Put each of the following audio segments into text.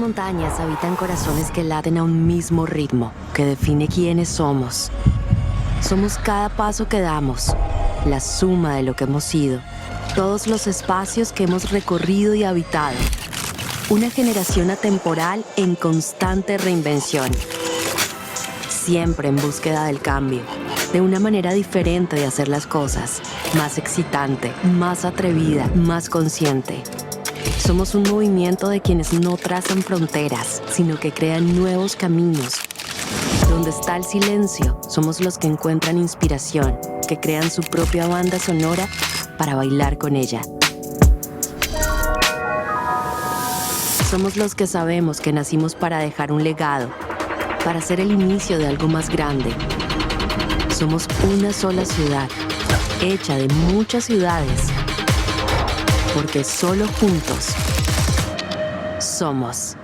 montañas habitan corazones que laten a un mismo ritmo, que define quiénes somos. Somos cada paso que damos, la suma de lo que hemos sido, todos los espacios que hemos recorrido y habitado. Una generación atemporal en constante reinvención. Siempre en búsqueda del cambio, de una manera diferente de hacer las cosas, más excitante, más atrevida, más consciente. Somos un movimiento de quienes no trazan fronteras, sino que crean nuevos caminos. Donde está el silencio, somos los que encuentran inspiración, que crean su propia banda sonora para bailar con ella. Somos los que sabemos que nacimos para dejar un legado, para ser el inicio de algo más grande. Somos una sola ciudad, hecha de muchas ciudades, porque solo juntos somos.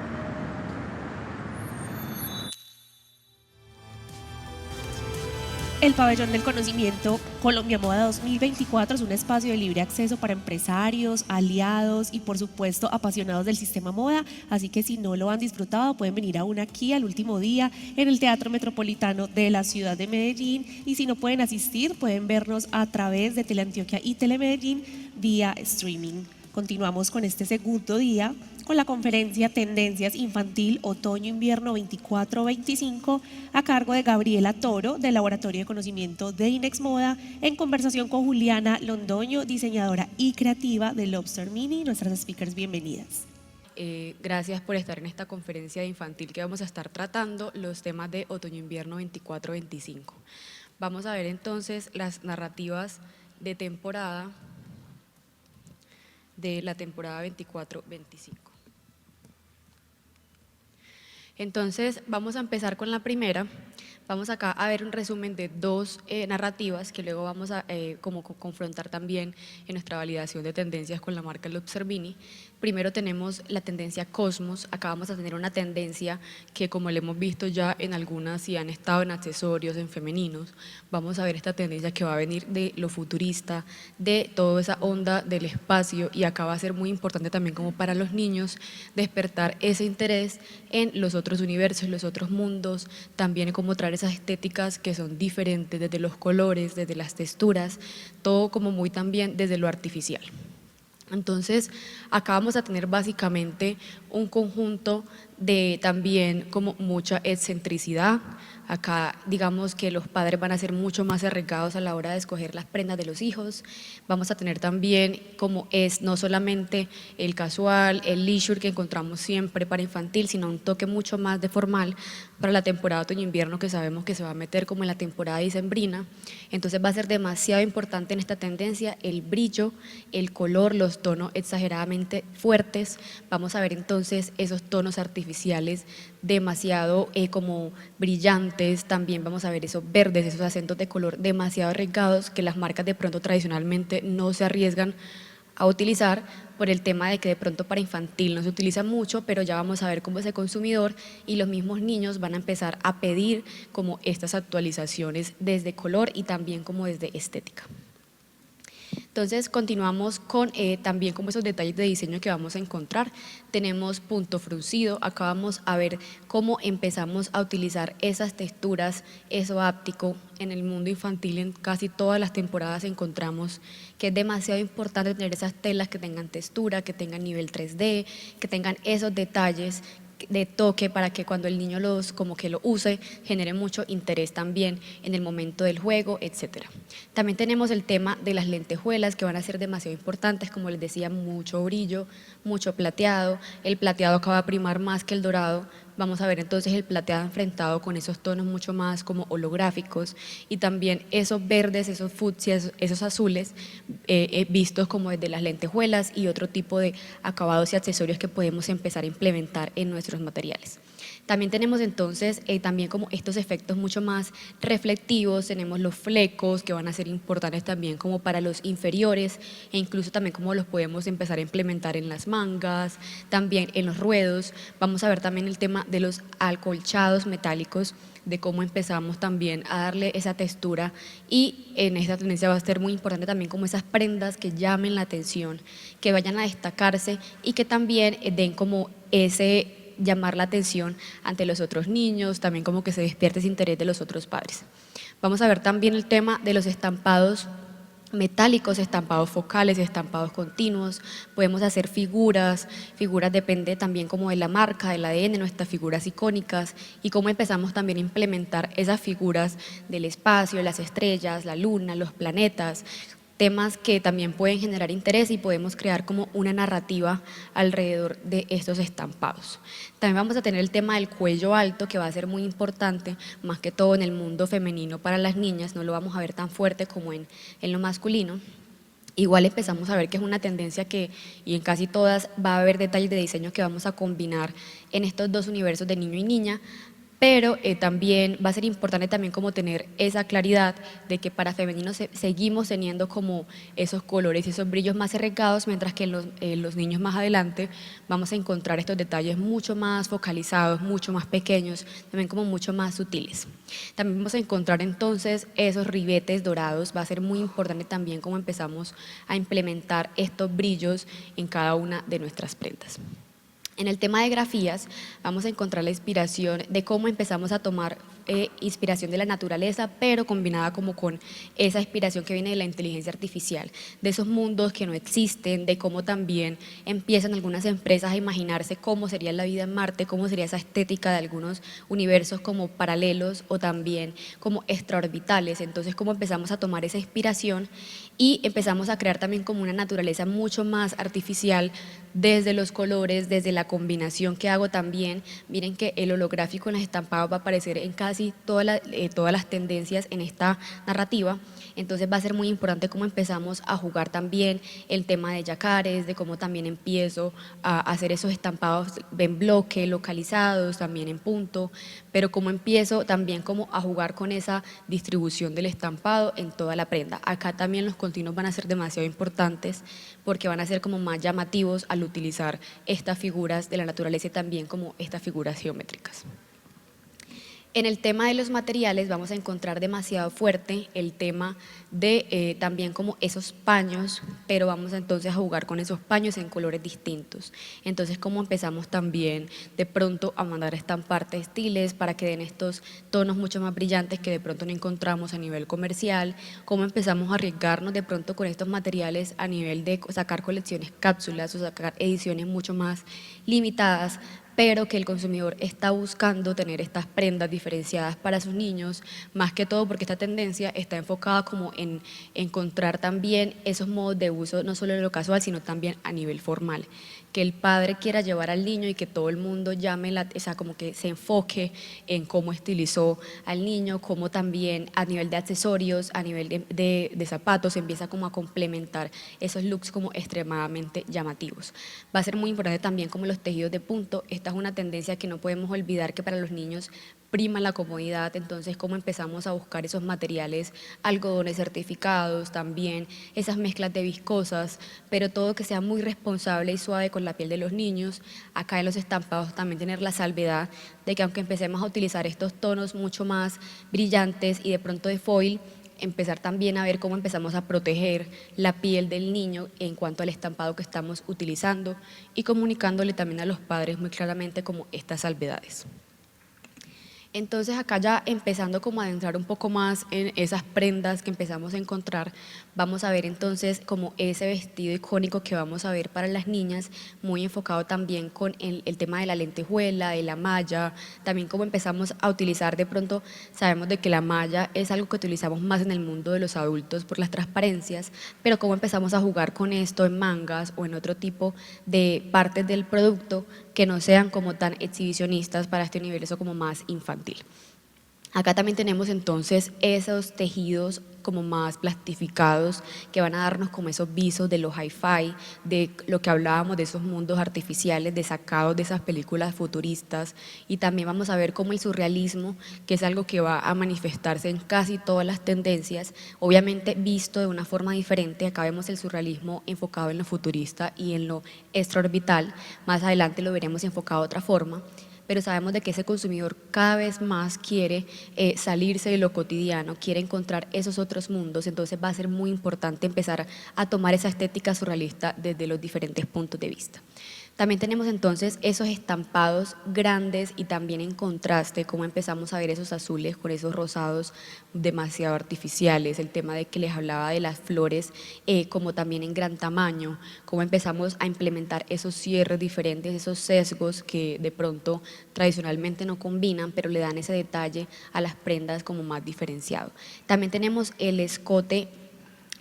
El Pabellón del Conocimiento Colombia Moda 2024 es un espacio de libre acceso para empresarios, aliados y por supuesto apasionados del sistema moda, así que si no lo han disfrutado pueden venir aún aquí al último día en el Teatro Metropolitano de la ciudad de Medellín, y si no pueden asistir pueden vernos a través de Teleantioquia y Telemedellín vía streaming. Continuamos con este segundo día con la conferencia Tendencias Infantil Otoño-Invierno 24-25 a cargo de Gabriela Toro del Laboratorio de Conocimiento de Inex Moda, en conversación con Juliana Londoño, diseñadora y creativa de Lobster Mini. Nuestras speakers, bienvenidas. Gracias por estar en esta conferencia de infantil que vamos a estar tratando los temas de Otoño-Invierno 24-25. Vamos a ver entonces las narrativas de temporada de la temporada 24-25. Entonces vamos a empezar con la primera. Vamos acá a ver un resumen de dos narrativas que luego vamos a confrontar también en nuestra validación de tendencias con la marca Lobster Mini. Primero tenemos la tendencia Cosmos. Acá vamos a tener una tendencia que, como lo hemos visto ya en algunas, si han estado en accesorios, en femeninos, vamos a ver esta tendencia que va a venir de lo futurista, de toda esa onda del espacio, y acá va a ser muy importante también como para los niños despertar ese interés en los otros universos, los otros mundos, también como traer esas estéticas que son diferentes desde los colores, desde las texturas, todo como muy también desde lo artificial. Entonces, acá vamos a tener básicamente un conjunto de también como mucha excentricidad. Acá digamos que los padres van a ser mucho más arriesgados a la hora de escoger las prendas de los hijos. Vamos a tener también como es no solamente el casual, el leisure que encontramos siempre para infantil, sino un toque mucho más de formal para la temporada otoño-invierno, que sabemos que se va a meter como en la temporada dicembrina. Entonces va a ser demasiado importante en esta tendencia el brillo, el color, los tonos exageradamente fuertes. Vamos a ver entonces esos tonos artificiales demasiado como brillantes. También vamos a ver esos verdes, esos acentos de color demasiado arriesgados que las marcas de pronto tradicionalmente no se arriesgan a utilizar por el tema de que de pronto para infantil no se utiliza mucho, pero ya vamos a ver cómo ese consumidor y los mismos niños van a empezar a pedir como estas actualizaciones desde color y también como desde estética. Entonces continuamos con también como esos detalles de diseño que vamos a encontrar. Tenemos punto fruncido. Acá vamos a ver cómo empezamos a utilizar esas texturas, eso áptico. En el mundo infantil en casi todas las temporadas encontramos que es demasiado importante tener esas telas que tengan textura, que tengan nivel 3D, que tengan esos detalles de toque para que cuando el niño los como que lo use genere mucho interés también en el momento del juego, etcétera. También tenemos el tema de las lentejuelas, que van a ser demasiado importantes, como les decía, mucho brillo, mucho plateado. El plateado acaba de primar más que el dorado. Vamos a ver entonces el plateado enfrentado con esos tonos mucho más como holográficos, y también esos verdes, esos fucsias, esos azules vistos como desde las lentejuelas y otro tipo de acabados y accesorios que podemos empezar a implementar en nuestros materiales. También tenemos entonces también como estos efectos mucho más reflectivos. Tenemos los flecos, que van a ser importantes también como para los inferiores, e incluso también como los podemos empezar a implementar en las mangas, también en los ruedos. Vamos a ver también el tema de los acolchados metálicos, de cómo empezamos también a darle esa textura, y en esta tendencia va a ser muy importante también como esas prendas que llamen la atención, que vayan a destacarse y que también den como ese llamar la atención ante los otros niños, también como que se despierte ese interés de los otros padres. Vamos a ver también el tema de los estampados metálicos, estampados focales, estampados continuos. Podemos hacer figuras depende también como de la marca, del ADN, nuestras figuras icónicas, y cómo empezamos también a implementar esas figuras del espacio, las estrellas, la luna, los planetas, temas que también pueden generar interés y podemos crear como una narrativa alrededor de estos estampados. También vamos a tener el tema del cuello alto, que va a ser muy importante, más que todo en el mundo femenino para las niñas, no lo vamos a ver tan fuerte como en lo masculino. Igual empezamos a ver que es una tendencia que, y en casi todas, va a haber detalles de diseño que vamos a combinar en estos dos universos de niño y niña, pero también va a ser importante también como tener esa claridad de que para femenino seguimos teniendo como esos colores y esos brillos más arriesgados, mientras que en los niños más adelante vamos a encontrar estos detalles mucho más focalizados, mucho más pequeños, también como mucho más sutiles. También vamos a encontrar entonces esos ribetes dorados, va a ser muy importante también cómo empezamos a implementar estos brillos en cada una de nuestras prendas. En el tema de grafías vamos a encontrar la inspiración de cómo empezamos a tomar inspiración de la naturaleza, pero combinada como con esa inspiración que viene de la inteligencia artificial, de esos mundos que no existen, de cómo también empiezan algunas empresas a imaginarse cómo sería la vida en Marte, cómo sería esa estética de algunos universos como paralelos o también como extraorbitales. Entonces, cómo empezamos a tomar esa inspiración y empezamos a crear también como una naturaleza mucho más artificial desde los colores, desde la combinación que hago también. Miren que el holográfico en las estampados va a aparecer en casi todas las tendencias en esta narrativa, entonces va a ser muy importante cómo empezamos a jugar también el tema de yacares, de cómo también empiezo a hacer esos estampados en bloque, localizados, también en punto, pero cómo empiezo también como a jugar con esa distribución del estampado en toda la prenda. Acá también los continuos van a ser demasiado importantes porque van a ser como más llamativos al utilizar estas figuras de la naturaleza y también como estas figuras geométricas. En el tema de los materiales vamos a encontrar demasiado fuerte el tema de también como esos paños, pero vamos entonces a jugar con esos paños en colores distintos. Entonces, cómo empezamos también de pronto a mandar a estampar textiles para que den estos tonos mucho más brillantes que de pronto no encontramos a nivel comercial, cómo empezamos a arriesgarnos de pronto con estos materiales a nivel de sacar colecciones cápsulas o sacar ediciones mucho más limitadas, pero que el consumidor está buscando tener estas prendas diferenciadas para sus niños, más que todo porque esta tendencia está enfocada como en encontrar también esos modos de uso, no solo en lo casual, sino también a nivel formal, que el padre quiera llevar al niño y que todo el mundo o sea, como que se enfoque en cómo estilizó al niño, cómo también a nivel de accesorios, a nivel de zapatos, empieza como a complementar esos looks como extremadamente llamativos. Va a ser muy importante también como los tejidos de punto. Esta es una tendencia que no podemos olvidar, que para los niños prima la comodidad, entonces cómo empezamos a buscar esos materiales, algodones certificados, también esas mezclas de viscosas, pero todo que sea muy responsable y suave con la piel de los niños. Acá en los estampados también tener la salvedad de que aunque empecemos a utilizar estos tonos mucho más brillantes y de pronto de foil, empezar también a ver cómo empezamos a proteger la piel del niño en cuanto al estampado que estamos utilizando y comunicándole también a los padres muy claramente como estas salvedades. Entonces acá ya empezando como a adentrar un poco más en esas prendas que empezamos a encontrar, vamos a ver entonces como ese vestido icónico que vamos a ver para las niñas, muy enfocado también con el tema de la lentejuela, de la malla, también como empezamos a utilizar de pronto, sabemos de que la malla es algo que utilizamos más en el mundo de los adultos por las transparencias, pero como empezamos a jugar con esto en mangas o en otro tipo de partes del producto que no sean como tan exhibicionistas para este universo como más infantil. Acá también tenemos entonces esos tejidos como más plastificados que van a darnos como esos visos de los hi-fi, de lo que hablábamos de esos mundos artificiales, de sacados de esas películas futuristas, y también vamos a ver cómo el surrealismo, que es algo que va a manifestarse en casi todas las tendencias, obviamente visto de una forma diferente. Acá vemos el surrealismo enfocado en lo futurista y en lo extraorbital, más adelante lo veremos enfocado de otra forma, pero sabemos de que ese consumidor cada vez más quiere salirse de lo cotidiano, quiere encontrar esos otros mundos, entonces va a ser muy importante empezar a tomar esa estética surrealista desde los diferentes puntos de vista. También tenemos entonces esos estampados grandes y también en contraste, como empezamos a ver esos azules con esos rosados demasiado artificiales, el tema de que les hablaba de las flores como también en gran tamaño, cómo empezamos a implementar esos cierres diferentes, esos sesgos que de pronto tradicionalmente no combinan, pero le dan ese detalle a las prendas como más diferenciado. También tenemos el escote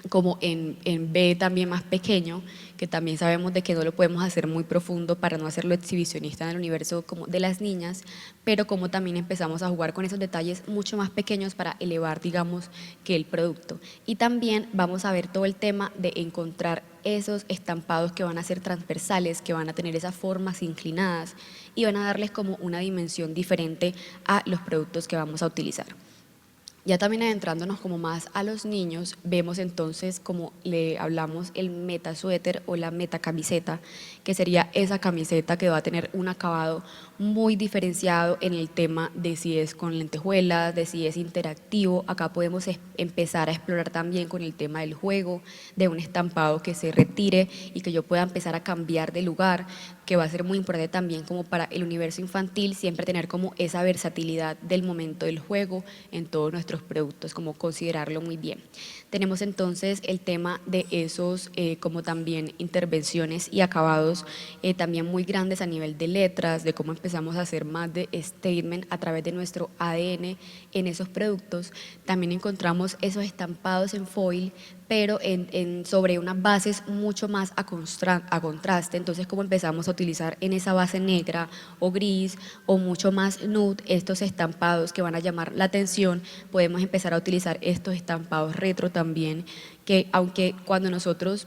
como en B también más pequeño, que también sabemos de que no lo podemos hacer muy profundo para no hacerlo exhibicionista en el universo como de las niñas, pero como también empezamos a jugar con esos detalles mucho más pequeños para elevar, digamos, que el producto. Y también vamos a ver todo el tema de encontrar esos estampados que van a ser transversales, que van a tener esas formas inclinadas y van a darles como una dimensión diferente a los productos que vamos a utilizar. Ya también adentrándonos como más a los niños, vemos entonces, como le hablamos, el meta suéter o la meta camiseta, que sería esa camiseta que va a tener un acabado muy diferenciado en el tema de si es con lentejuelas, de si es interactivo. Acá podemos empezar a explorar también con el tema del juego, de un estampado que se retire y que yo pueda empezar a cambiar de lugar, que va a ser muy importante también como para el universo infantil, siempre tener como esa versatilidad del momento del juego en todos nuestros productos, como considerarlo muy bien. Tenemos entonces el tema de esos como también intervenciones y acabados también muy grandes a nivel de letras, de cómo empezamos a hacer más de statement a través de nuestro ADN en esos productos. También encontramos esos estampados en foil, pero sobre unas bases mucho más a contraste. Entonces, como empezamos a utilizar en esa base negra o gris o mucho más nude estos estampados que van a llamar la atención, podemos empezar a utilizar estos estampados retro también, que aunque cuando nosotros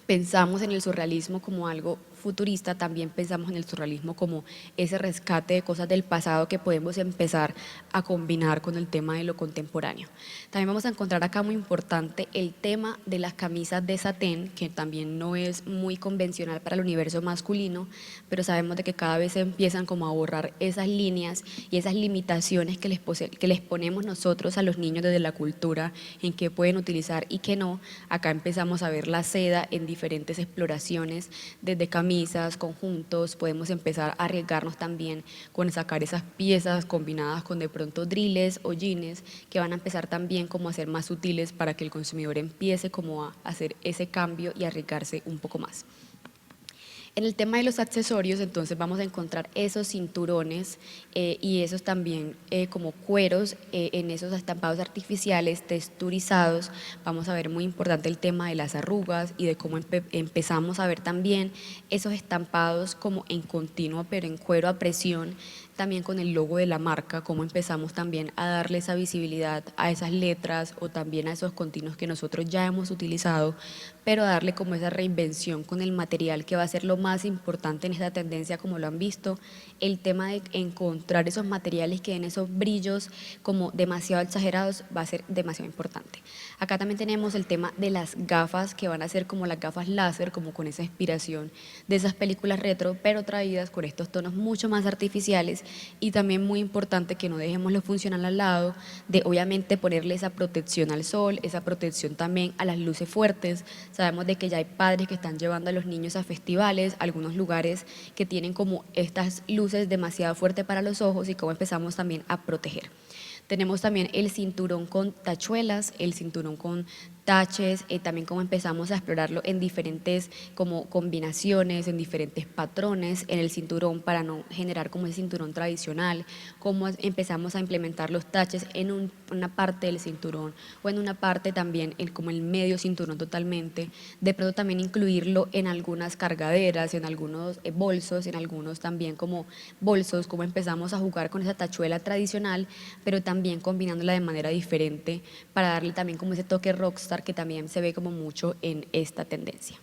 pensamos en el surrealismo como algo futurista, también pensamos en el surrealismo como ese rescate de cosas del pasado que podemos empezar a combinar con el tema de lo contemporáneo. También vamos a encontrar acá muy importante el tema de las camisas de satén, que también no es muy convencional para el universo masculino, pero sabemos de que cada vez se empiezan como a borrar esas líneas y esas limitaciones que les ponemos nosotros a los niños desde la cultura, en qué pueden utilizar y qué no. Acá empezamos a ver la seda en diferentes exploraciones, desde camisas, conjuntos, podemos empezar a arriesgarnos también con sacar esas piezas combinadas con de pronto driles o jeans que van a empezar también como a ser más sutiles para que el consumidor empiece como a hacer ese cambio y arriesgarse un poco más. En el tema de los accesorios, entonces vamos a encontrar esos cinturones y esos también como cueros en esos estampados artificiales, texturizados. Vamos a ver muy importante el tema de las arrugas y de cómo empezamos a ver también esos estampados como en continuo, pero en cuero a presión, también con el logo de la marca, cómo empezamos también a darle esa visibilidad a esas letras o también a esos continuos que nosotros ya hemos utilizado, pero darle como esa reinvención con el material, que va a ser lo más importante en esta tendencia, como lo han visto, el tema de encontrar esos materiales que den esos brillos como demasiado exagerados va a ser demasiado importante. Acá también tenemos el tema de las gafas, que van a ser como las gafas láser, como con esa inspiración de esas películas retro, pero traídas con estos tonos mucho más artificiales, y también muy importante que no dejemos lo funcional al lado, de obviamente ponerle esa protección al sol, esa protección también a las luces fuertes. Sabemos de que ya hay padres que están llevando a los niños a festivales, algunos lugares que tienen como estas luces demasiado fuertes para los ojos, y cómo empezamos también a proteger. Tenemos también el cinturón con tachuelas, el cinturón con taches, también como empezamos a explorarlo en diferentes como combinaciones, en diferentes patrones en el cinturón para no generar como ese cinturón tradicional, cómo empezamos a implementar los taches en una parte del cinturón o en una parte también como el medio cinturón totalmente, de pronto también incluirlo en algunas cargaderas, en algunos bolsos, en algunos también como bolsos, cómo empezamos a jugar con esa tachuela tradicional, pero también combinándola de manera diferente para darle también como ese toque rockstar que también se ve como mucho en esta tendencia.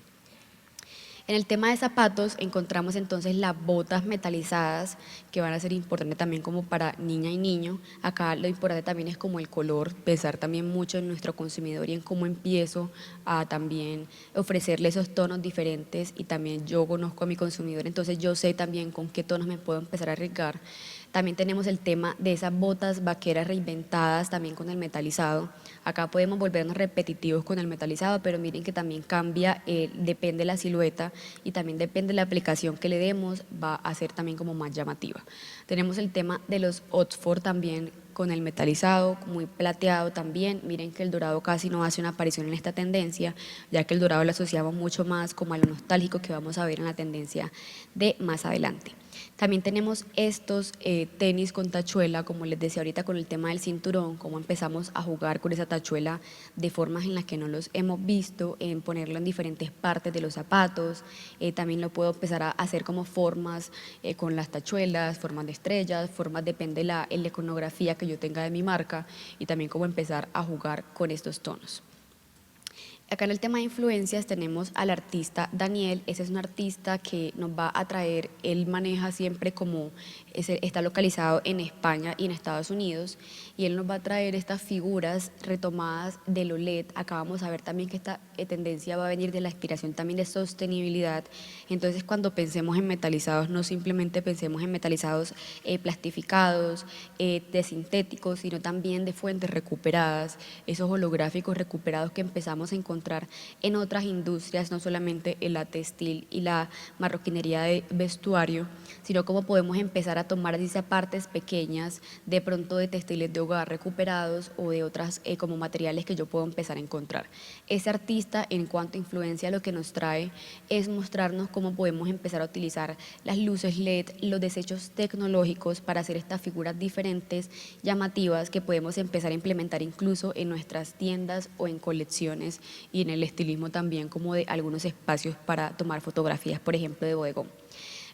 En el tema de zapatos encontramos entonces las botas metalizadas, que van a ser importantes también como para niña y niño. Acá lo importante también es como el color, pensar también mucho en nuestro consumidor y en cómo empiezo a también ofrecerle esos tonos diferentes, y también yo conozco a mi consumidor, entonces yo sé también con qué tonos me puedo empezar a arriesgar. También tenemos el tema de esas botas vaqueras reinventadas también con el metalizado. Acá podemos volvernos repetitivos con el metalizado, pero miren que también cambia, depende de la silueta y también depende de la aplicación que le demos, va a ser también como más llamativa. Tenemos el tema de los Oxford también con el metalizado, muy plateado también. Miren que el dorado casi no hace una aparición en esta tendencia, ya que el dorado lo asociamos mucho más como a lo nostálgico que vamos a ver en la tendencia de más adelante. También tenemos estos tenis con tachuela, como les decía ahorita con el tema del cinturón, cómo empezamos a jugar con esa tachuela de formas en las que no los hemos visto, en ponerlo en diferentes partes de los zapatos. También lo puedo empezar a hacer como formas con las tachuelas, formas de estrellas, formas, depende de la iconografía que yo tenga de mi marca, y también cómo empezar a jugar con estos tonos. Acá en el tema de influencias tenemos al artista Daniel. Ese es un artista que nos va a traer, él maneja siempre como, está localizado en España y en Estados Unidos, y él nos va a traer estas figuras retomadas del OLED. Acá vamos a ver también que esta tendencia va a venir de la inspiración también de sostenibilidad. Entonces, cuando pensemos en metalizados, no simplemente pensemos en metalizados plastificados, de sintéticos, sino también de fuentes recuperadas, esos holográficos recuperados que empezamos a encontrar en otras industrias, no solamente en la textil y la marroquinería de vestuario, sino cómo podemos empezar a tomar esas partes pequeñas, de pronto de textiles de hogar recuperados o de otras como materiales que yo puedo empezar a encontrar. Ese artista, en cuanto a influencia, lo que nos trae es mostrarnos cómo podemos empezar a utilizar las luces LED, los desechos tecnológicos para hacer estas figuras diferentes, llamativas, que podemos empezar a implementar incluso en nuestras tiendas o en colecciones, y en el estilismo también, como de algunos espacios para tomar fotografías, por ejemplo, de bodegón.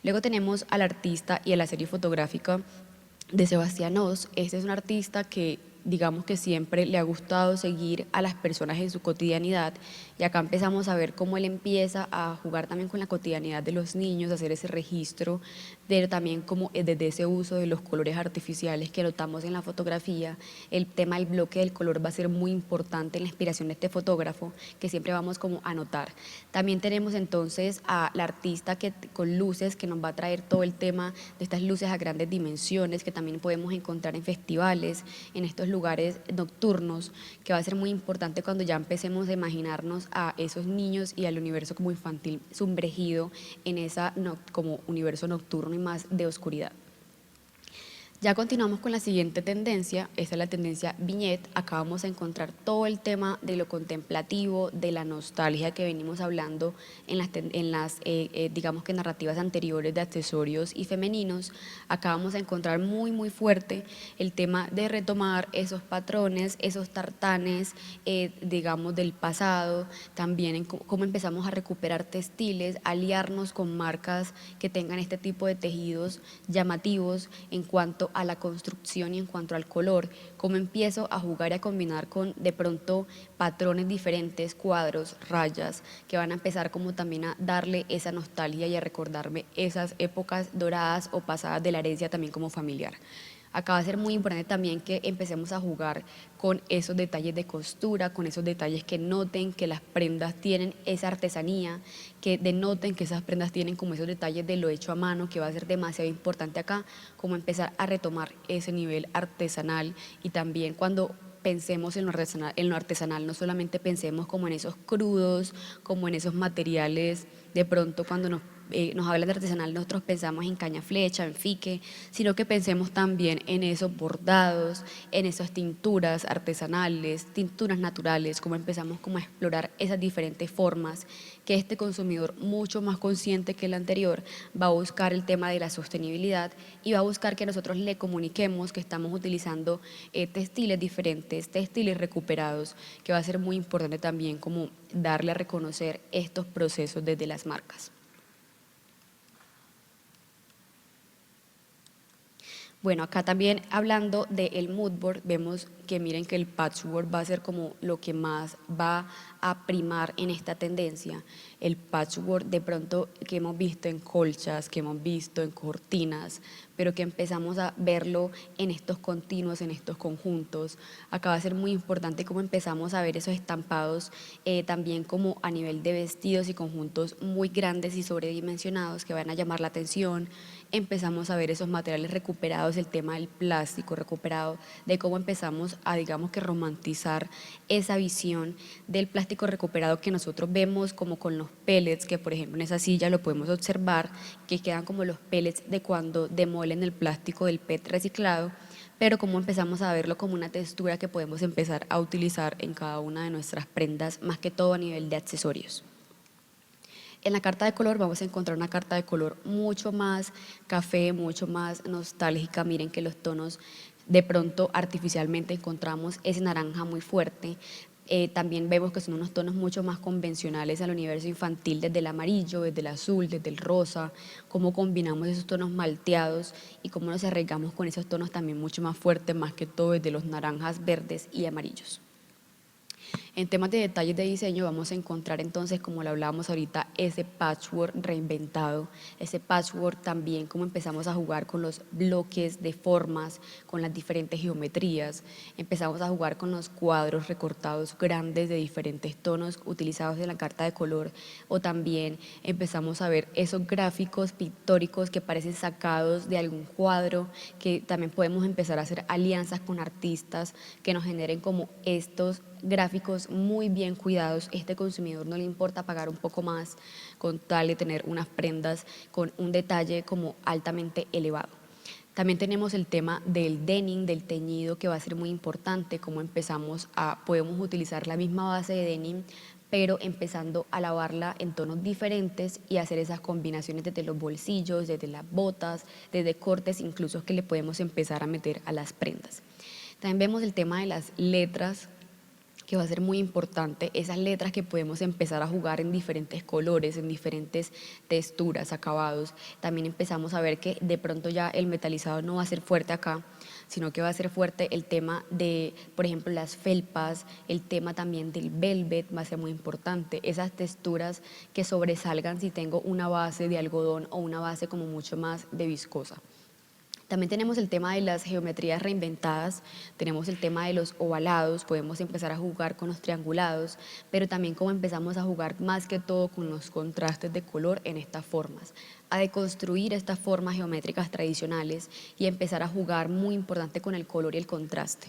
Luego tenemos al artista y a la serie fotográfica de Sebastián Oz. Este es un artista que digamos que siempre le ha gustado seguir a las personas en su cotidianidad, y acá empezamos a ver cómo él empieza a jugar también con la cotidianidad de los niños, a hacer ese registro, pero también como desde ese uso de los colores artificiales que notamos en la fotografía. El tema del bloque del color va a ser muy importante en la inspiración de este fotógrafo, que siempre vamos como a notar. También tenemos entonces a la artista que con luces, que nos va a traer todo el tema de estas luces a grandes dimensiones, que también podemos encontrar en festivales, en estos lugares nocturnos, que va a ser muy importante cuando ya empecemos a imaginarnos a esos niños y al universo como infantil sumergido en esa como universo nocturno y más de oscuridad. Ya continuamos con la siguiente tendencia. Esta es la tendencia viñette. Acá vamos a encontrar todo el tema de lo contemplativo, de la nostalgia que venimos hablando en las digamos que narrativas anteriores de accesorios y femeninos. Acá vamos a encontrar muy fuerte el tema de retomar esos patrones, esos tartanes, digamos, del pasado. También en cómo empezamos a recuperar textiles, aliarnos con marcas que tengan este tipo de tejidos llamativos en cuanto a la construcción y en cuanto al color, cómo empiezo a jugar y a combinar con de pronto patrones diferentes, cuadros, rayas, que van a empezar como también a darle esa nostalgia y a recordarme esas épocas doradas o pasadas de la herencia también como familiar. Acá va a ser muy importante también que empecemos a jugar con esos detalles de costura, con esos detalles que noten que las prendas tienen esa artesanía, que denoten que esas prendas tienen como esos detalles de lo hecho a mano, que va a ser demasiado importante acá, como empezar a retomar ese nivel artesanal. Y también cuando pensemos en lo artesanal, no solamente pensemos como en esos crudos, como en esos materiales, de pronto cuando nos hablan de artesanal, nosotros pensamos en caña flecha, en fique, sino que pensemos también en esos bordados, en esas tinturas artesanales, tinturas naturales, como empezamos como a explorar esas diferentes formas, que este consumidor mucho más consciente que el anterior va a buscar el tema de la sostenibilidad y va a buscar que nosotros le comuniquemos que estamos utilizando textiles diferentes, textiles recuperados, que va a ser muy importante también como darle a reconocer estos procesos desde las marcas. Bueno, acá también hablando del mood board, vemos que miren que el patchwork va a ser como lo que más va a primar en esta tendencia. El patchwork de pronto que hemos visto en colchas, que hemos visto en cortinas, pero que empezamos a verlo en estos continuos, en estos conjuntos. Acá va a ser muy importante cómo empezamos a ver esos estampados también como a nivel de vestidos y conjuntos muy grandes y sobredimensionados que van a llamar la atención. Empezamos a ver esos materiales recuperados, el tema del plástico recuperado, de cómo empezamos a, digamos que, romantizar esa visión del plástico recuperado que nosotros vemos como con los pellets, que por ejemplo en esa silla lo podemos observar, que quedan como los pellets de cuando demuelen el plástico del PET reciclado, pero cómo empezamos a verlo como una textura que podemos empezar a utilizar en cada una de nuestras prendas, más que todo a nivel de accesorios. En la carta de color vamos a encontrar una carta de color mucho más café, mucho más nostálgica. Miren que los tonos de pronto artificialmente encontramos ese naranja muy fuerte. También vemos que son unos tonos mucho más convencionales al universo infantil, desde el amarillo, desde el azul, desde el rosa, cómo combinamos esos tonos malteados y cómo nos arraigamos con esos tonos también mucho más fuertes, más que todo desde los naranjas, verdes y amarillos. En temas de detalles de diseño vamos a encontrar entonces, como lo hablábamos ahorita, ese patchwork reinventado, ese patchwork también como empezamos a jugar con los bloques de formas, con las diferentes geometrías, empezamos a jugar con los cuadros recortados grandes de diferentes tonos utilizados en la carta de color, o también empezamos a ver esos gráficos pictóricos que parecen sacados de algún cuadro, que también podemos empezar a hacer alianzas con artistas que nos generen como estos gráficos muy bien cuidados. Este consumidor no le importa pagar un poco más con tal de tener unas prendas con un detalle como altamente elevado. También tenemos el tema del denim, del teñido, que va a ser muy importante, cómo podemos utilizar la misma base de denim, pero empezando a lavarla en tonos diferentes y hacer esas combinaciones desde los bolsillos, desde las botas, desde cortes incluso que le podemos empezar a meter a las prendas. También vemos el tema de las letras, que va a ser muy importante, esas letras que podemos empezar a jugar en diferentes colores, en diferentes texturas, acabados. También empezamos a ver que de pronto ya el metalizado no va a ser fuerte acá, sino que va a ser fuerte el tema de, por ejemplo, las felpas, el tema también del velvet va a ser muy importante, esas texturas que sobresalgan si tengo una base de algodón o una base como mucho más de viscosa. También tenemos el tema de las geometrías reinventadas, tenemos el tema de los ovalados, podemos empezar a jugar con los triangulados, pero también como empezamos a jugar más que todo con los contrastes de color en estas formas, a deconstruir estas formas geométricas tradicionales y empezar a jugar muy importante con el color y el contraste.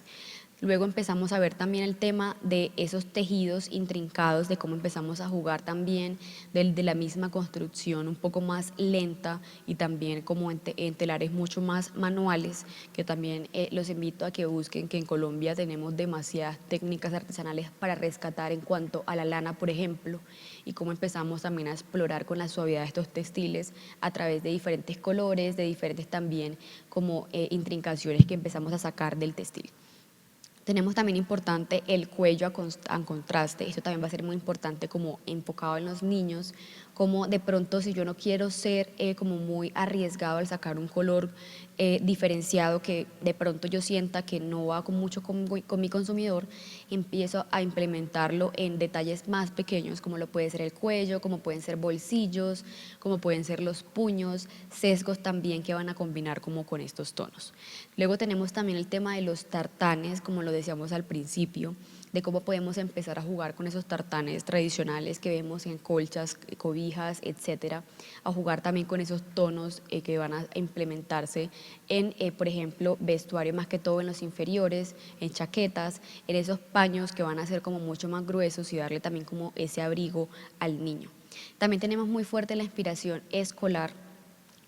Luego empezamos a ver también el tema de esos tejidos intrincados, de cómo empezamos a jugar también de la misma construcción un poco más lenta y también como en telares mucho más manuales, que también los invito a que busquen, que en Colombia tenemos demasiadas técnicas artesanales para rescatar en cuanto a la lana, por ejemplo, y cómo empezamos también a explorar con la suavidad de estos textiles a través de diferentes colores, de diferentes también como intrincaciones que empezamos a sacar del textil. Tenemos también importante el cuello a contraste, esto también va a ser muy importante como enfocado en los niños, como de pronto si yo no quiero ser como muy arriesgado al sacar un color diferenciado que de pronto yo sienta que no va mucho con mi consumidor, empiezo a implementarlo en detalles más pequeños, como lo puede ser el cuello, como pueden ser bolsillos, como pueden ser los puños, sesgos también que van a combinar como con estos tonos. Luego tenemos también el tema de los tartanes, como lo decíamos al principio, de cómo podemos empezar a jugar con esos tartanes tradicionales que vemos en colchas, cobijas, etcétera, a jugar también con esos tonos que van a implementarse en, por ejemplo, vestuario más que todo en los inferiores, en chaquetas, en esos paños que van a ser como mucho más gruesos y darle también como ese abrigo al niño. También tenemos muy fuerte la inspiración escolar.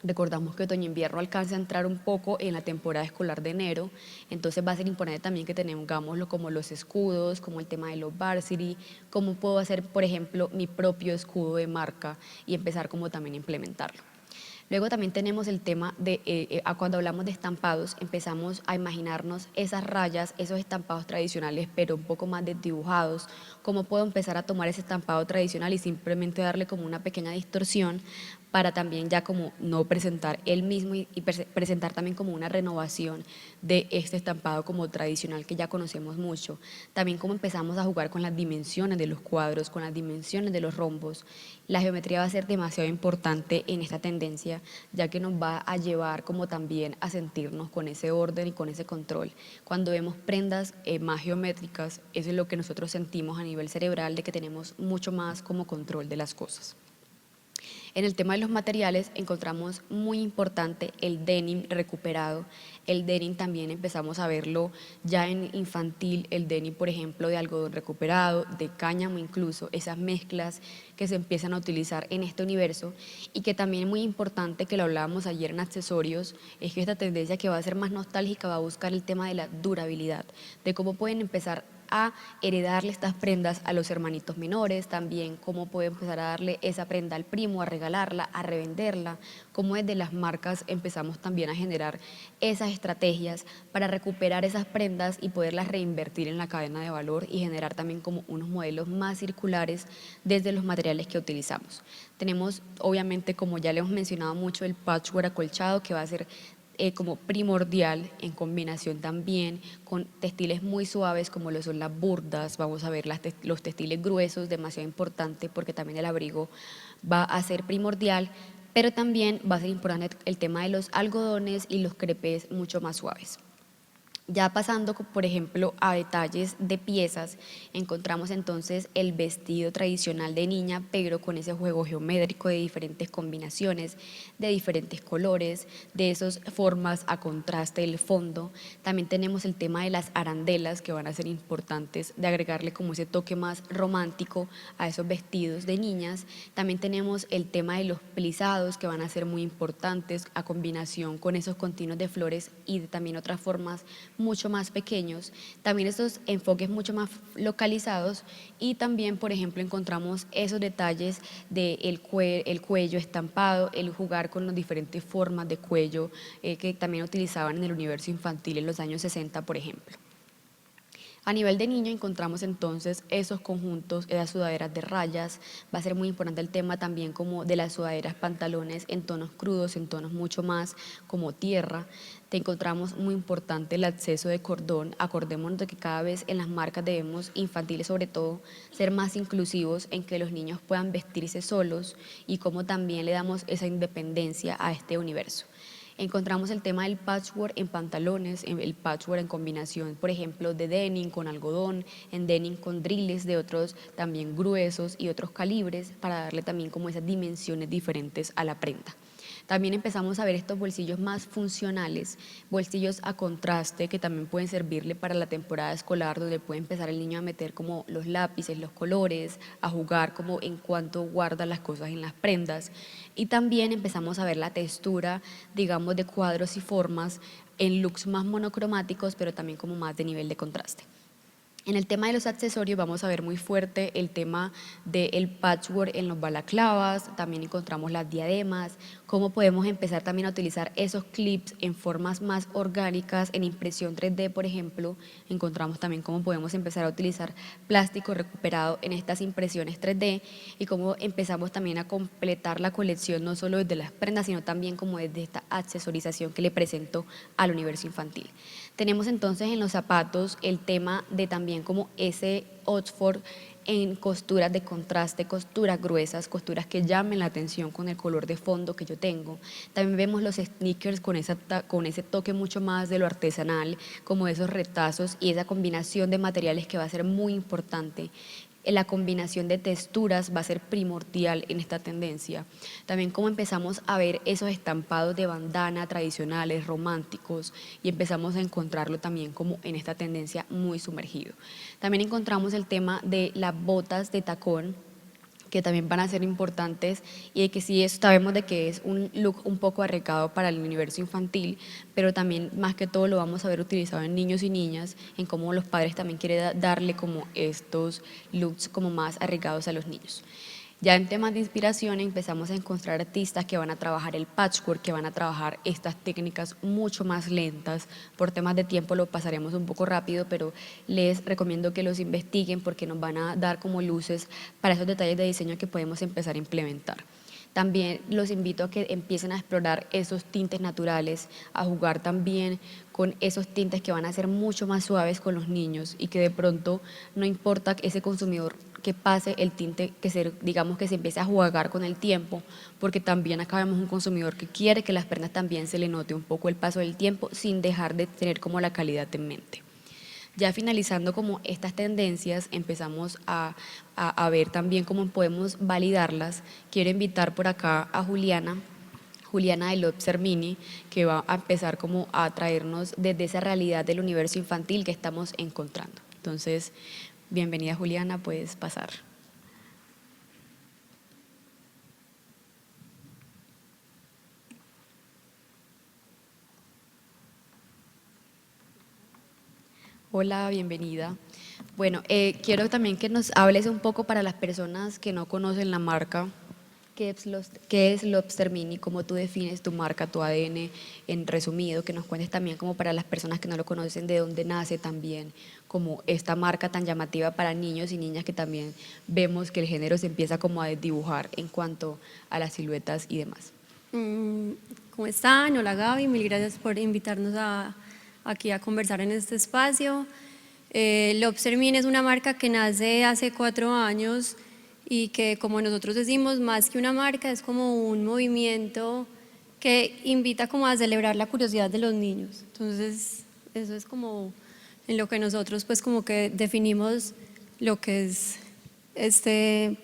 Recordamos que otoño-invierno alcanza a entrar un poco en la temporada escolar de enero, entonces va a ser importante también que tengámoslo como los escudos, como el tema de los varsity, cómo puedo hacer, por ejemplo, mi propio escudo de marca y empezar como también a implementarlo. Luego también tenemos el tema de, cuando hablamos de estampados, empezamos a imaginarnos esas rayas, esos estampados tradicionales, pero un poco más desdibujados. ¿Cómo puedo empezar a tomar ese estampado tradicional y simplemente darle como una pequeña distorsión para también ya como no presentar el mismo y presentar también como una renovación de este estampado como tradicional que ya conocemos mucho. También como empezamos a jugar con las dimensiones de los cuadros, con las dimensiones de los rombos. La geometría va a ser demasiado importante en esta tendencia, ya que nos va a llevar como también a sentirnos con ese orden y con ese control. Cuando vemos prendas más geométricas, eso es lo que nosotros sentimos a nivel cerebral, de que tenemos mucho más como control de las cosas. En el tema de los materiales encontramos muy importante el denim recuperado. El denim también empezamos a verlo ya en infantil, el denim por ejemplo de algodón recuperado, de cáñamo incluso, esas mezclas que se empiezan a utilizar en este universo, y que también es muy importante, que lo hablábamos ayer en accesorios, es que esta tendencia que va a ser más nostálgica va a buscar el tema de la durabilidad, de cómo pueden empezar a heredarle estas prendas a los hermanitos menores, también cómo puede empezar a darle esa prenda al primo, a regalarla, a revenderla, cómo desde las marcas empezamos también a generar esas estrategias para recuperar esas prendas y poderlas reinvertir en la cadena de valor y generar también como unos modelos más circulares desde los materiales que utilizamos. Tenemos obviamente, como ya le hemos mencionado mucho, el patchwork acolchado, que va a ser como primordial, en combinación también con textiles muy suaves como lo son las burdas. Vamos a ver los textiles gruesos, demasiado importante, porque también el abrigo va a ser primordial, pero también va a ser importante el tema de los algodones y los crepés mucho más suaves. Ya pasando, por ejemplo, a detalles de piezas, encontramos entonces el vestido tradicional de niña, pero con ese juego geométrico de diferentes combinaciones, de diferentes colores, de esas formas a contraste del fondo. También tenemos el tema de las arandelas, que van a ser importantes, de agregarle como ese toque más romántico a esos vestidos de niñas. También tenemos el tema de los plisados, que van a ser muy importantes, a combinación con esos continuos de flores y también otras formas mucho más pequeños, también estos enfoques mucho más localizados, y también, por ejemplo, encontramos esos detalles del cuello estampado, el jugar con las diferentes formas de cuello que también utilizaban en el universo infantil en los años 60, por ejemplo. A nivel de niño encontramos entonces esos conjuntos, esas sudaderas de rayas. Va a ser muy importante el tema también como de las sudaderas, pantalones en tonos crudos, en tonos mucho más como tierra. Te encontramos muy importante el acceso de cordón. Acordémonos de que cada vez en las marcas debemos, infantiles sobre todo, ser más inclusivos en que los niños puedan vestirse solos, y cómo también le damos esa independencia a este universo. Encontramos el tema del patchwork en pantalones, el patchwork en combinación, por ejemplo, de denim con algodón, en denim con driles de otros también gruesos y otros calibres, para darle también como esas dimensiones diferentes a la prenda. También empezamos a ver estos bolsillos más funcionales, bolsillos a contraste, que también pueden servirle para la temporada escolar, donde puede empezar el niño a meter como los lápices, los colores, a jugar como en cuanto guarda las cosas en las prendas. Y también empezamos a ver la textura, digamos, de cuadros y formas en looks más monocromáticos, pero también como más de nivel de contraste. En el tema de los accesorios vamos a ver muy fuerte el tema del patchwork en los balaclavas, también encontramos las diademas, cómo podemos empezar también a utilizar esos clips en formas más orgánicas, en impresión 3D, por ejemplo. Encontramos también cómo podemos empezar a utilizar plástico recuperado en estas impresiones 3D, y cómo empezamos también a completar la colección, no solo desde las prendas, sino también como desde esta accesorización que le presento al universo infantil. Tenemos entonces en los zapatos el tema de también como ese Oxford en costuras de contraste, costuras gruesas, costuras que llamen la atención con el color de fondo que yo tengo. También vemos los sneakers con ese toque mucho más de lo artesanal, como esos retazos y esa combinación de materiales que va a ser muy importante. La combinación de texturas va a ser primordial en esta tendencia. También como empezamos a ver esos estampados de bandana tradicionales, románticos, y empezamos a encontrarlo también como en esta tendencia muy sumergido. También encontramos el tema de las botas de tacón, que también van a ser importantes, y de que sí sabemos de que es un look un poco arriesgado para el universo infantil, pero también más que todo lo vamos a ver utilizado en niños y niñas, en cómo los padres también quieren darle como estos looks como más arriesgados a los niños. Ya en temas de inspiración empezamos a encontrar artistas que van a trabajar el patchwork, que van a trabajar estas técnicas mucho más lentas. Por temas de tiempo lo pasaremos un poco rápido, pero les recomiendo que los investiguen, porque nos van a dar como luces para esos detalles de diseño que podemos empezar a implementar. También los invito a que empiecen a explorar esos tintes naturales, a jugar también con esos tintes que van a ser mucho más suaves con los niños y que de pronto no importa ese consumidor que pase el tinte, digamos que se empiece a jugar con el tiempo, porque también acá vemos un consumidor que quiere que las prendas también se le note un poco el paso del tiempo sin dejar de tener como la calidad en mente. Ya finalizando como estas tendencias, empezamos a ver también cómo podemos validarlas. Quiero invitar por acá a Juliana de Lobster Mini, que va a empezar como a traernos desde esa realidad del universo infantil que estamos encontrando. Entonces, bienvenida Juliana, puedes pasar. Hola, bienvenida. Bueno, quiero también que nos hables un poco para las personas que no conocen la marca. ¿Qué es Lobster Mini? ¿Cómo tú defines tu marca, tu ADN en resumido? Que nos cuentes también como para las personas que no lo conocen, de dónde nace también como esta marca tan llamativa para niños y niñas, que también vemos que el género se empieza como a desdibujar en cuanto a las siluetas y demás. ¿Cómo están? Hola Gaby, mil gracias por invitarnos aquí a conversar en este espacio. Lobster Mini es una marca que nace hace 4 años y que, como nosotros decimos, más que una marca es como un movimiento que invita como a celebrar la curiosidad de los niños. Entonces eso es como en lo que nosotros pues como que definimos lo que es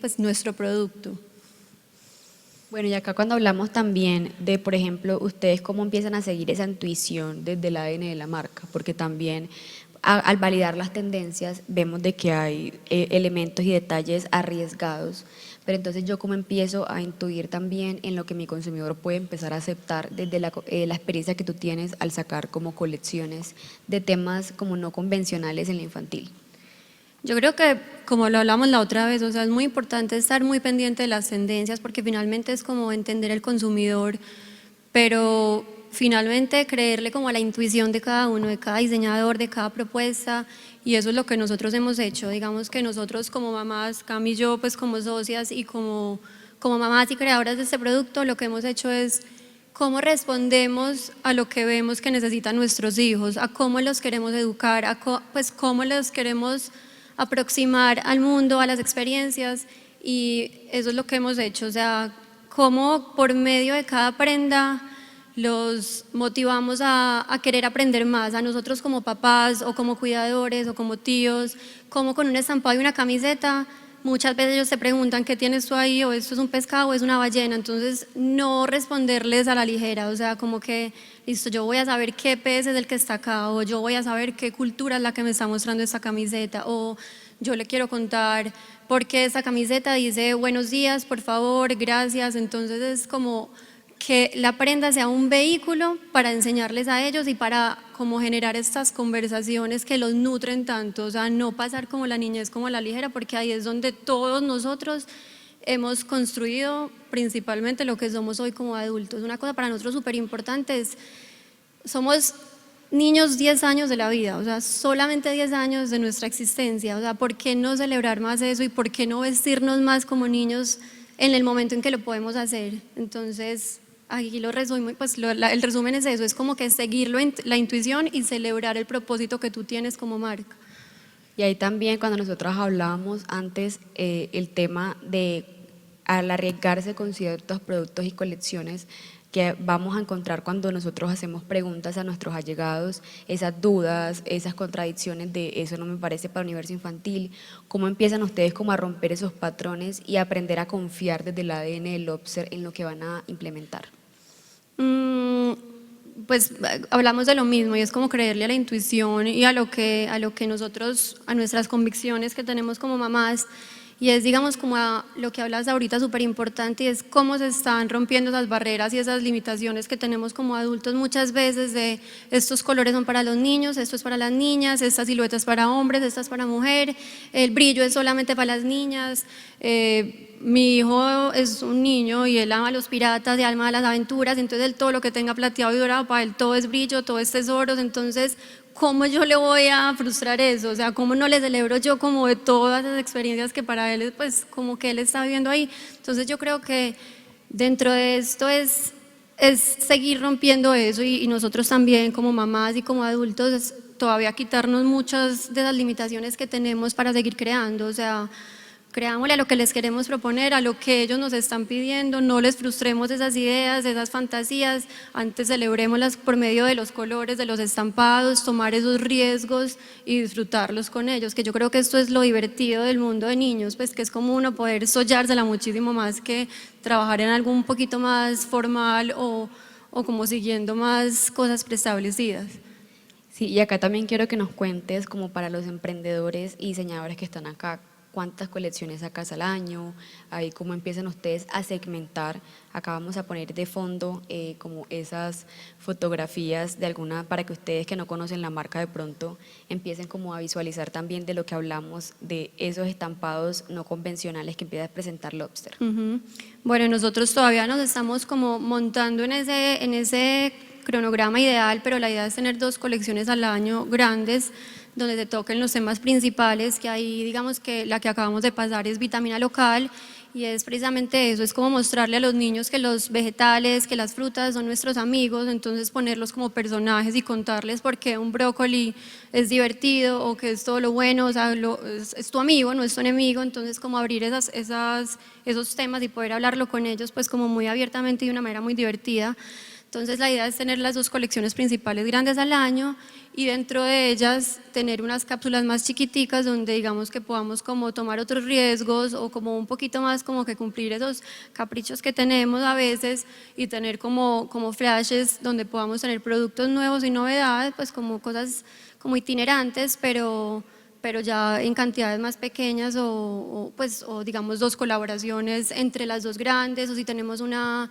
pues nuestro producto. Bueno, y acá cuando hablamos también de, por ejemplo, ustedes cómo empiezan a seguir esa intuición desde el ADN de la marca, porque también al validar las tendencias vemos de que hay elementos y detalles arriesgados, pero entonces yo cómo empiezo a intuir también en lo que mi consumidor puede empezar a aceptar desde la experiencia que tú tienes al sacar como colecciones de temas como no convencionales en la infantil. Yo creo que, como lo hablamos la otra vez, o sea, es muy importante estar muy pendiente de las tendencias, porque finalmente es como entender el consumidor, pero finalmente creerle como a la intuición de cada uno, de cada diseñador, de cada propuesta, y eso es lo que nosotros hemos hecho. Digamos que nosotros como mamás, Cam y yo, pues como socias y como mamás y creadoras de este producto, lo que hemos hecho es cómo respondemos a lo que vemos que necesitan nuestros hijos, a cómo los queremos educar, pues cómo los queremos aproximar al mundo, a las experiencias, y eso es lo que hemos hecho. O sea, cómo por medio de cada prenda los motivamos a querer aprender más, a nosotros como papás o como cuidadores o como tíos, como con un estampado y una camiseta. Muchas veces ellos se preguntan qué tienes tú ahí, o esto es un pescado o es una ballena, entonces no responderles a la ligera, o sea, como que listo, yo voy a saber qué pez es el que está acá, o yo voy a saber qué cultura es la que me está mostrando esta camiseta, o yo le quiero contar por qué esta camiseta dice buenos días, por favor, gracias. Entonces es como que la prenda sea un vehículo para enseñarles a ellos y para como generar estas conversaciones que los nutren tanto, o sea, no pasar como la niñez como a la ligera, porque ahí es donde todos nosotros hemos construido principalmente lo que somos hoy como adultos. Una cosa para nosotros súper importante es, somos niños 10 años de la vida, o sea, solamente 10 años de nuestra existencia, o sea, ¿por qué no celebrar más eso y por qué no vestirnos más como niños en el momento en que lo podemos hacer? Entonces, aquí lo resumo, pues el resumen es eso, es como que seguir la intuición y celebrar el propósito que tú tienes como marca. Y ahí también cuando nosotros hablábamos antes el tema de al arriesgarse con ciertos productos y colecciones que vamos a encontrar cuando nosotros hacemos preguntas a nuestros allegados, esas dudas, esas contradicciones de eso no me parece para universo infantil, ¿cómo empiezan ustedes como a romper esos patrones y a aprender a confiar desde el ADN del Lobster en lo que van a implementar? Pues hablamos de lo mismo y es como creerle a la intuición y a lo que nosotros, a nuestras convicciones que tenemos como mamás. Y es, digamos, como a lo que hablas ahorita súper importante, y es cómo se están rompiendo esas barreras y esas limitaciones que tenemos como adultos muchas veces de estos colores son para los niños, esto es para las niñas, esta silueta es para hombres, esta es para mujer, el brillo es solamente para las niñas. Mi hijo es un niño y él ama a los piratas y ama a las aventuras, entonces él todo lo que tenga plateado y dorado para él todo es brillo, todo es tesoros. Entonces, ¿cómo yo le voy a frustrar eso? O sea, ¿cómo no le celebro yo como de todas las experiencias que para él, pues como que él está viviendo ahí? Entonces yo creo que Dentro de esto es seguir rompiendo eso y nosotros también como mamás y como adultos todavía quitarnos muchas de las limitaciones que tenemos para seguir creando, o sea, creámosle a lo que les queremos proponer, a lo que ellos nos están pidiendo, no les frustremos esas ideas, esas fantasías, antes celebrémoslas por medio de los colores, de los estampados, tomar esos riesgos y disfrutarlos con ellos, que yo creo que esto es lo divertido del mundo de niños, pues que es como uno poder sollársela muchísimo más que trabajar en algo un poquito más formal o como siguiendo más cosas preestablecidas. Sí, y acá también quiero que nos cuentes, como para los emprendedores y diseñadores que están acá, cuántas colecciones sacas al año, ahí cómo empiezan ustedes a segmentar. Acá vamos a poner de fondo como esas fotografías de alguna, para que ustedes que no conocen la marca de pronto empiecen como a visualizar también de lo que hablamos, de esos estampados no convencionales que empieza a presentar Lobster. Bueno, nosotros todavía nos estamos como montando en ese cronograma ideal, pero la idea es tener 2 colecciones al año grandes, donde se toquen los temas principales, que ahí digamos que la que acabamos de pasar es vitamina local, y es precisamente eso, es como mostrarle a los niños que los vegetales, que las frutas son nuestros amigos, entonces ponerlos como personajes y contarles por qué un brócoli es divertido o que es todo lo bueno, o sea, es tu amigo, no es tu enemigo, entonces como abrir esos temas y poder hablarlo con ellos pues como muy abiertamente y de una manera muy divertida. Entonces la idea es tener las 2 colecciones principales grandes al año y dentro de ellas tener unas cápsulas más chiquiticas donde digamos que podamos como tomar otros riesgos o como un poquito más como que cumplir esos caprichos que tenemos a veces y tener como flashes donde podamos tener productos nuevos y novedades, pues como cosas como itinerantes, pero ya en cantidades más pequeñas o digamos 2 colaboraciones entre las 2 grandes, o si tenemos una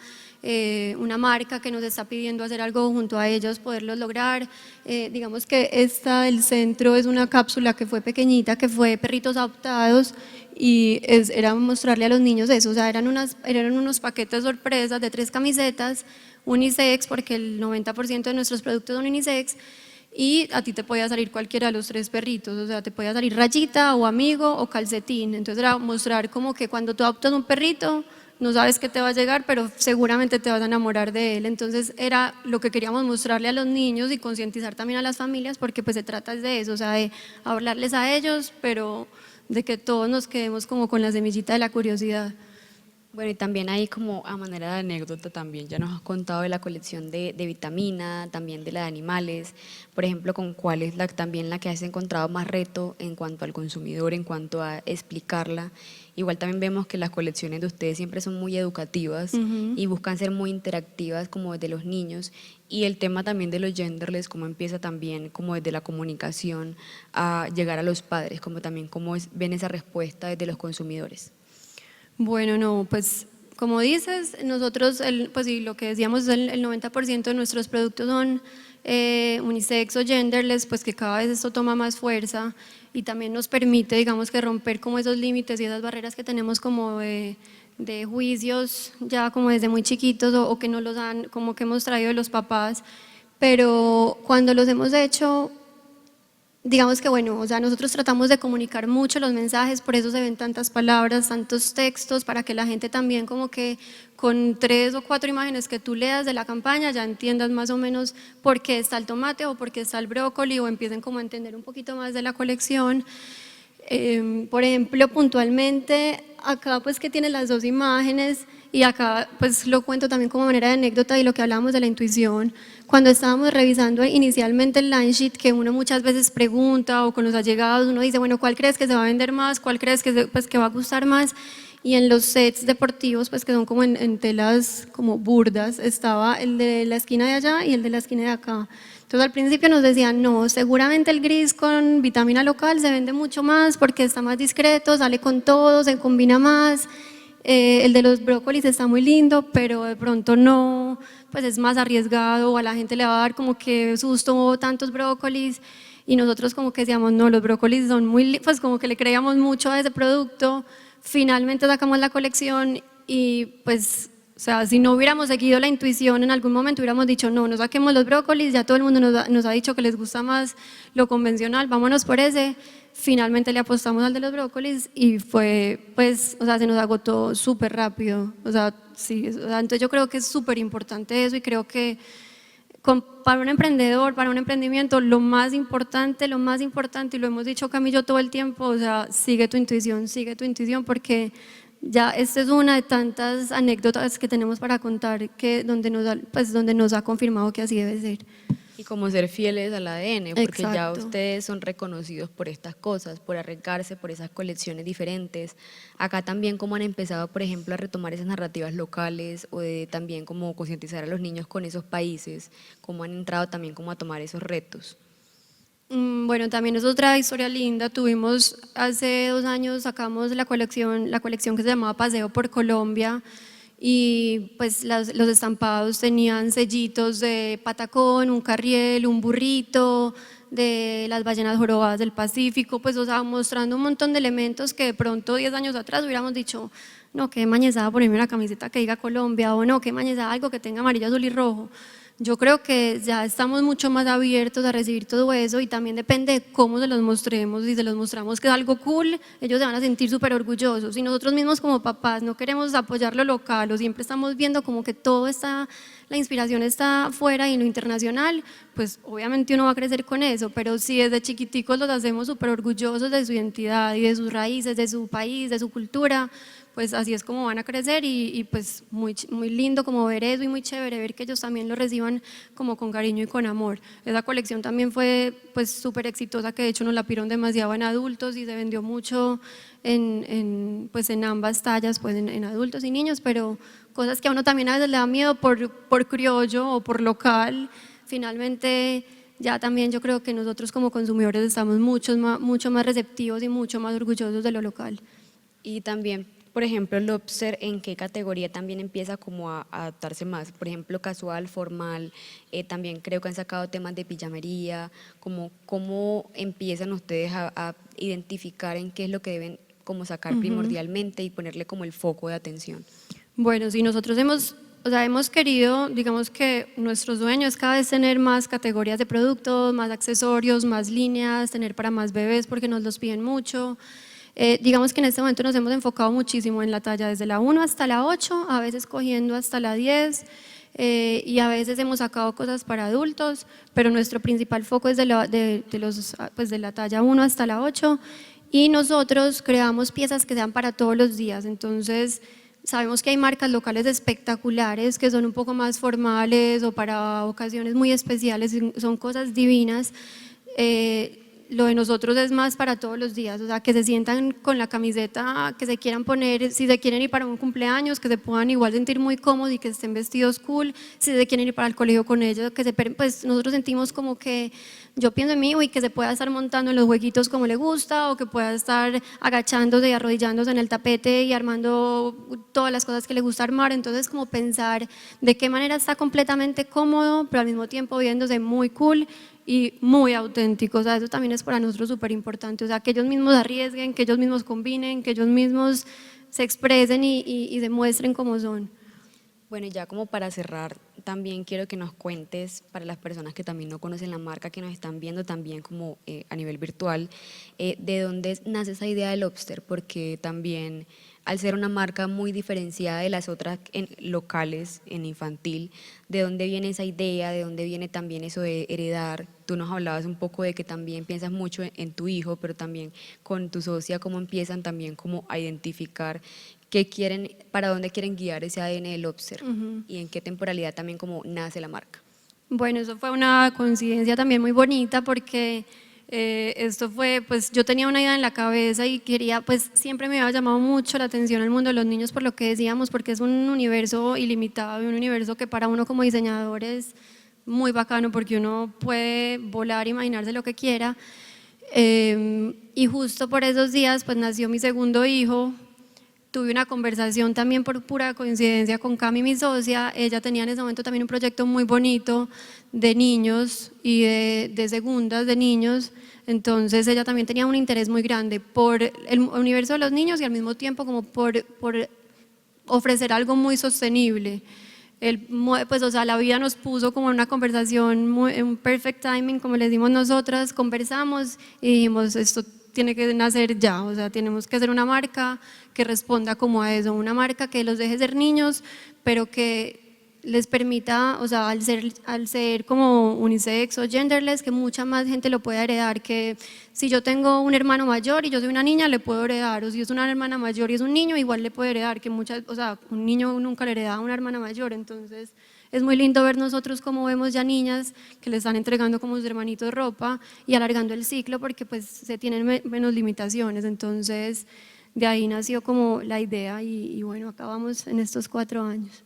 marca que nos está pidiendo hacer algo junto a ellos, poderlos lograr. Digamos que el centro es una cápsula que fue pequeñita, que fue perritos adoptados y era mostrarle a los niños eso, o sea, eran unos paquetes sorpresas de 3 camisetas unisex, porque el 90% de nuestros productos son unisex, y a ti te podía salir cualquiera de los 3 perritos, o sea, te podía salir rayita o amigo o calcetín. Entonces era mostrar como que cuando tú adoptas un perrito, no sabes qué te va a llegar, pero seguramente te vas a enamorar de él. Entonces era lo que queríamos mostrarle a los niños y concientizar también a las familias, porque pues se trata de eso, o sea, de hablarles a ellos, pero de que todos nos quedemos como con la semillita de la curiosidad. Bueno, y también ahí como a manera de anécdota también, ya nos has contado de la colección de vitamina, también de la de animales, por ejemplo, con cuál es también la que has encontrado más reto en cuanto al consumidor, en cuanto a explicarla. Igual también vemos que las colecciones de ustedes siempre son muy educativas y buscan ser muy interactivas como desde los niños, y el tema también de los genderless, cómo empieza también como desde la comunicación a llegar a los padres, como también cómo ven esa respuesta desde los consumidores. Bueno, no, pues como dices, nosotros, pues y lo que decíamos, el 90% de nuestros productos son unisex o genderless, pues que cada vez esto toma más fuerza y también nos permite, digamos, que romper como esos límites y esas barreras que tenemos como de juicios ya como desde muy chiquitos o que nos los han, como que hemos traído de los papás, pero cuando los hemos hecho, digamos que bueno, o sea, nosotros tratamos de comunicar mucho los mensajes, por eso se ven tantas palabras, tantos textos, para que la gente también como que con 3 o 4 imágenes que tú leas de la campaña ya entiendas más o menos por qué está el tomate o por qué está el brócoli, o empiecen como a entender un poquito más de la colección. Por ejemplo, puntualmente, acá pues que tiene las 2 imágenes y acá pues lo cuento también como manera de anécdota y lo que hablábamos de la intuición. Cuando estábamos revisando inicialmente el line sheet, que uno muchas veces pregunta o con los allegados, uno dice, bueno, ¿cuál crees que se va a vender más? ¿Cuál crees que, pues, que va a gustar más? Y en los sets deportivos, pues que son como en telas como burdas, estaba el de la esquina de allá y el de la esquina de acá. Entonces al principio nos decían, no, seguramente el gris con vitamina local se vende mucho más porque está más discreto, sale con todo, se combina más. El de los brócolis está muy lindo, pero de pronto no, pues es más arriesgado, o a la gente le va a dar como que susto tantos brócolis. Y nosotros como que decíamos, no, los brócolis son muy, pues como que le creíamos mucho a ese producto. Finalmente sacamos la colección y pues O sea, si no hubiéramos seguido la intuición, en algún momento hubiéramos dicho, no, no saquemos los brócolis, ya todo el mundo nos ha dicho que les gusta más lo convencional, vámonos por ese. Finalmente le apostamos al de los brócolis y fue, pues, o sea, se nos agotó súper rápido. O sea, sí, o sea, entonces yo creo que es súper importante eso y creo que para un emprendedor, para un emprendimiento, lo más importante, y lo hemos dicho Cami y yo todo el tiempo, o sea, sigue tu intuición, porque ya esta es una de tantas anécdotas que tenemos para contar que donde nos ha confirmado que así debe ser. Y como ser fieles al ADN, porque ya Exacto. ustedes son reconocidos por estas cosas, por arriesgarse, por esas colecciones diferentes. Acá también cómo han empezado, por ejemplo, a retomar esas narrativas locales o de también como concientizar a los niños con esos países, cómo han entrado también como a tomar esos retos. Bueno, también es otra historia linda. Tuvimos hace 2 años, sacamos la colección que se llamaba Paseo por Colombia y pues los estampados tenían sellitos de patacón, un carriel, un burrito, de las ballenas jorobadas del Pacífico, pues o sea, mostrando un montón de elementos que de pronto 10 años atrás hubiéramos dicho, no, qué mañezada ponerme una camiseta que diga Colombia, o no, qué mañezada algo que tenga amarillo, azul y rojo. Yo creo que ya estamos mucho más abiertos a recibir todo eso y también depende de cómo se los mostremos. Si se los mostramos que es algo cool, ellos se van a sentir súper orgullosos. Si nosotros mismos como papás no queremos apoyar lo local o siempre estamos viendo como que todo está, la inspiración está afuera y en lo internacional, pues obviamente uno va a crecer con eso, pero si desde chiquiticos los hacemos súper orgullosos de su identidad y de sus raíces, de su país, de su cultura, pues así es como van a crecer y pues muy lindo como ver eso y muy chévere ver que ellos también lo reciban como con cariño y con amor. Esa colección también fue pues súper exitosa, que de hecho nos la pidieron demasiado en adultos y se vendió mucho pues en ambas tallas, pues en adultos y niños, pero cosas que a uno también a veces le da miedo por criollo o por local, finalmente ya también yo creo que nosotros como consumidores estamos mucho más receptivos y mucho más orgullosos de lo local. Y también, por ejemplo, el lobster, ¿en qué categoría también empieza como a adaptarse más? Por ejemplo, casual, formal, también creo que han sacado temas de pijamería, como cómo empiezan ustedes a identificar en qué es lo que deben como sacar primordialmente y ponerle como el foco de atención. Bueno, sí, nosotros hemos querido, digamos que nuestro sueño es cada vez tener más categorías de productos, más accesorios, más líneas, tener para más bebés porque nos los piden mucho. Digamos que en este momento nos hemos enfocado muchísimo en la talla desde la 1 hasta la 8, a veces cogiendo hasta la 10 y a veces hemos sacado cosas para adultos, pero nuestro principal foco es de la talla 1 hasta la 8 y nosotros creamos piezas que sean para todos los días, entonces sabemos que hay marcas locales espectaculares que son un poco más formales o para ocasiones muy especiales, son cosas divinas. Lo de nosotros es más para todos los días, o sea, que se sientan con la camiseta que se quieran poner, si se quieren ir para un cumpleaños, que se puedan igual sentir muy cómodos y que estén vestidos cool, si se quieren ir para el colegio con ellos, pues nosotros sentimos como que, yo pienso en mí, y que se pueda estar montando en los jueguitos como le gusta, o que pueda estar agachándose y arrodillándose en el tapete y armando todas las cosas que le gusta armar, entonces como pensar de qué manera está completamente cómodo, pero al mismo tiempo viéndose muy cool y muy auténticos, o sea, eso también es para nosotros súper importante, o sea, que ellos mismos arriesguen, que ellos mismos combinen, que ellos mismos se expresen y demuestren cómo son. Bueno, y ya como para cerrar, también quiero que nos cuentes, para las personas que también no conocen la marca, que nos están viendo también como a nivel virtual, de dónde nace esa idea del lobster, porque también al ser una marca muy diferenciada de las otras locales en infantil, ¿de dónde viene esa idea? ¿De dónde viene también eso de heredar? Tú nos hablabas un poco de que también piensas mucho en tu hijo, pero también con tu socia, cómo empiezan también como a identificar qué quieren, para dónde quieren guiar ese ADN del lobster y en qué temporalidad también como nace la marca. Bueno, eso fue una coincidencia también muy bonita porque esto fue, pues yo tenía una idea en la cabeza y quería, pues siempre me había llamado mucho la atención el mundo de los niños por lo que decíamos, porque es un universo ilimitado y un universo que para uno como diseñador es muy bacano porque uno puede volar, imaginarse lo que quiera. Y justo por esos días pues nació mi segundo hijo. Tuve una conversación también por pura coincidencia con Cami, mi socia. Ella tenía en ese momento también un proyecto muy bonito de niños y de segundas de niños. Entonces ella también tenía un interés muy grande por el universo de los niños y al mismo tiempo como por ofrecer algo muy sostenible. Pues, o sea, la vida nos puso como en una conversación, en un perfect timing, como les dimos nosotras, conversamos y dijimos, esto tiene que nacer ya, o sea, tenemos que hacer una marca que responda como a eso, una marca que los deje ser niños, pero que les permita, o sea, al ser como unisex o genderless, que mucha más gente lo pueda heredar, que si yo tengo un hermano mayor y yo soy una niña, le puedo heredar, o si es una hermana mayor y es un niño, igual le puede heredar, que o sea, un niño nunca le hereda a una hermana mayor, entonces es muy lindo ver nosotros cómo vemos ya niñas que le están entregando como sus hermanitos ropa y alargando el ciclo porque pues se tienen menos limitaciones, entonces de ahí nació como la idea y bueno, acabamos en estos 4 años.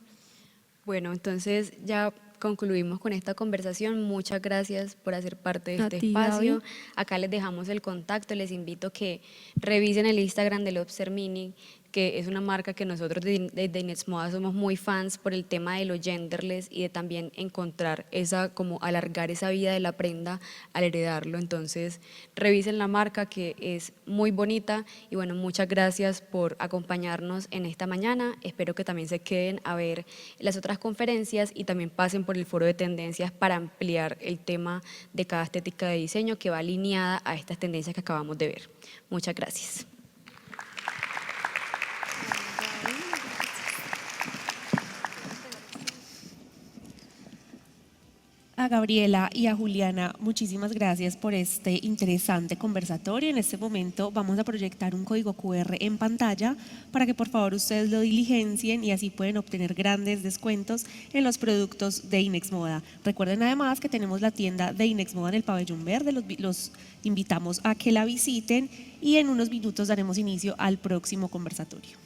Bueno, entonces ya concluimos con esta conversación. Muchas gracias por hacer parte de A este ti, espacio. Gaby. Acá les dejamos el contacto. Les invito a que revisen el Instagram de Lobster Mini, que es una marca que nosotros desde Inex Moda somos muy fans por el tema de lo genderless y de también encontrar como alargar esa vida de la prenda al heredarlo. Entonces, revisen la marca que es muy bonita y bueno, muchas gracias por acompañarnos en esta mañana. Espero que también se queden a ver las otras conferencias y también pasen por el foro de tendencias para ampliar el tema de cada estética de diseño que va alineada a estas tendencias que acabamos de ver. Muchas gracias. A Gabriela y a Juliana, muchísimas gracias por este interesante conversatorio. En este momento vamos a proyectar un código QR en pantalla para que por favor ustedes lo diligencien y así pueden obtener grandes descuentos en los productos de Inex Moda. Recuerden además que tenemos la tienda de Inex Moda en el Pabellón Verde, los invitamos a que la visiten y en unos minutos daremos inicio al próximo conversatorio.